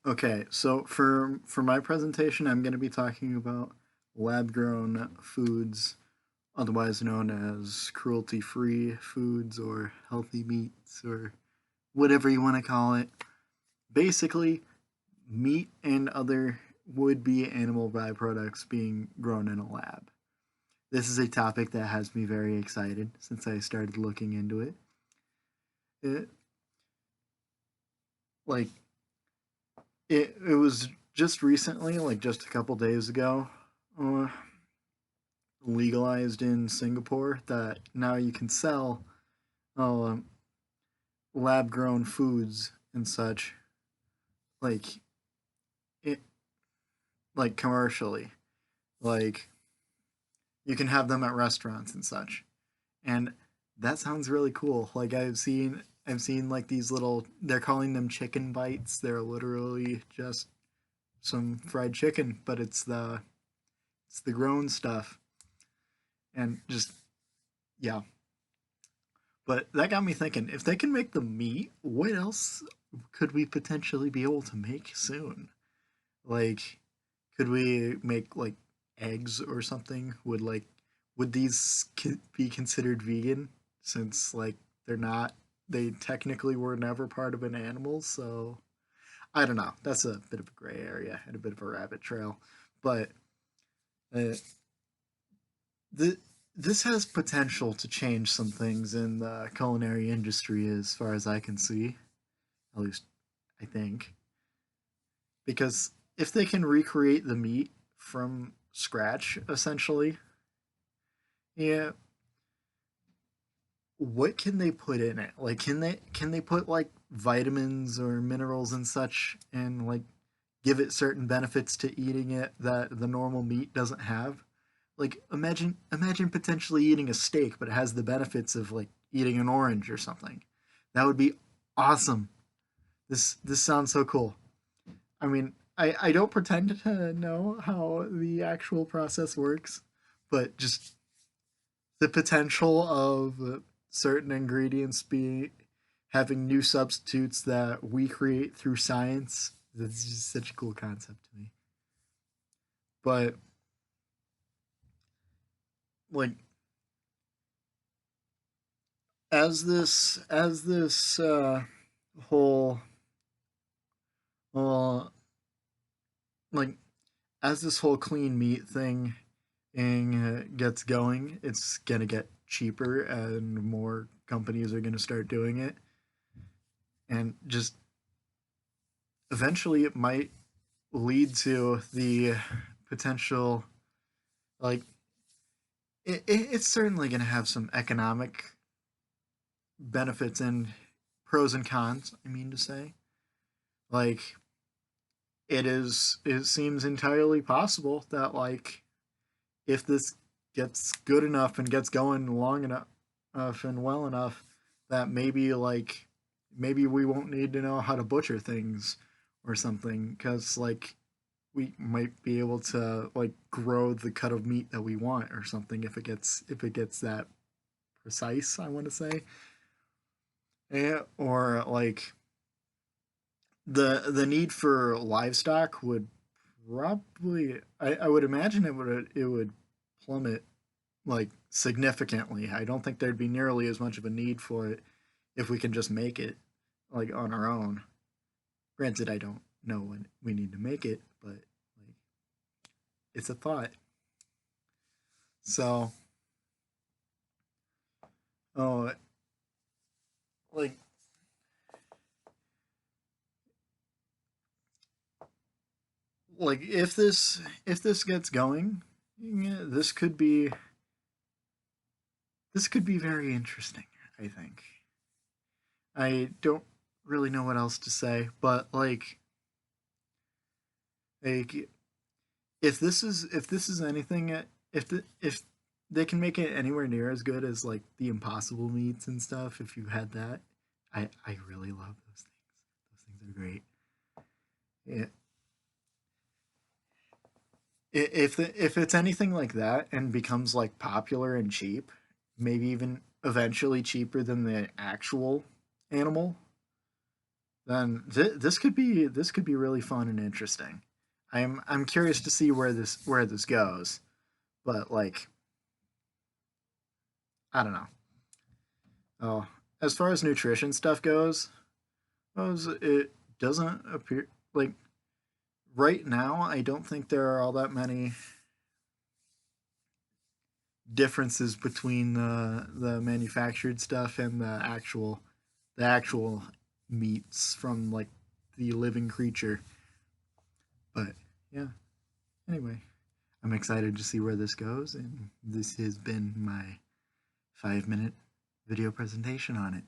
Okay, so for my presentation, I'm going to be talking about lab-grown foods, otherwise known as cruelty-free foods or healthy meats or whatever you want to call it. Basically, meat and other would-be animal byproducts being grown in a lab. This is a topic that has me very excited since I started looking into it. It like it was just recently, like just a couple days ago, uh, legalized in Singapore that now you can sell uh, lab grown foods and such like it like commercially. Like you can have them at restaurants and such. And that sounds really cool. Like I've seen like these little, they're calling them chicken bites. They're literally just some fried chicken, but it's the grown stuff. And just yeah, but that got me thinking, if they can make the meat, what else could we potentially be able to make soon? Like, could we make like eggs or something? Would these be considered vegan since like they're not, they technically were never part of an animal, so I don't know. That's a bit of a gray area and a bit of a rabbit trail. But uh, the this has potential to change some things in the culinary industry as far as I can see, at least I think. Because if they can recreate the meat from scratch, essentially, yeah, what can they put in it? Like, can they put like vitamins or minerals and such, and like give it certain benefits to eating it that the normal meat doesn't have? Like, imagine potentially eating a steak, but it has the benefits of like eating an orange or something. That would be awesome. This sounds so cool. I mean, I don't pretend to know how the actual process works, but just the potential of certain ingredients be having new substitutes that we create through science, that's just such a cool concept to me. But like as this whole uh like as this whole clean meat thing gets going, it's gonna get cheaper and more companies are gonna start doing it, and just eventually it might lead to the potential, like it's certainly gonna have some economic benefits and pros and cons. I mean to say, like it seems entirely possible that like if this gets good enough and gets going long enough and well enough, that maybe we won't need to know how to butcher things or something, because like we might be able to like grow the cut of meat that we want or something if it gets that precise, I want to say. Or like the need for livestock would probably, I would imagine it would plummet like significantly. I don't think there'd be nearly as much of a need for it if we can just make it like on our own. Granted, I don't know when we need to make it, but like it's a thought. So, oh, like if this gets going, yeah, this could be very interesting, I think. I don't really know what else to say, but like if this is anything, if they can make it anywhere near as good as like the Impossible meats and stuff, if you had that, I really love those things. Those things are great. Yeah. If it's anything like that and becomes like popular and cheap, maybe even eventually cheaper than the actual animal, then this could be really fun and interesting. I'm curious to see where this goes, but like I don't know. Oh, as far as nutrition stuff goes, it doesn't appear like right now. I don't think there are all that many differences between the manufactured stuff and the actual meats from like the living creature. But yeah, anyway, I'm excited to see where this goes, and this has been my 5-minute video presentation on it.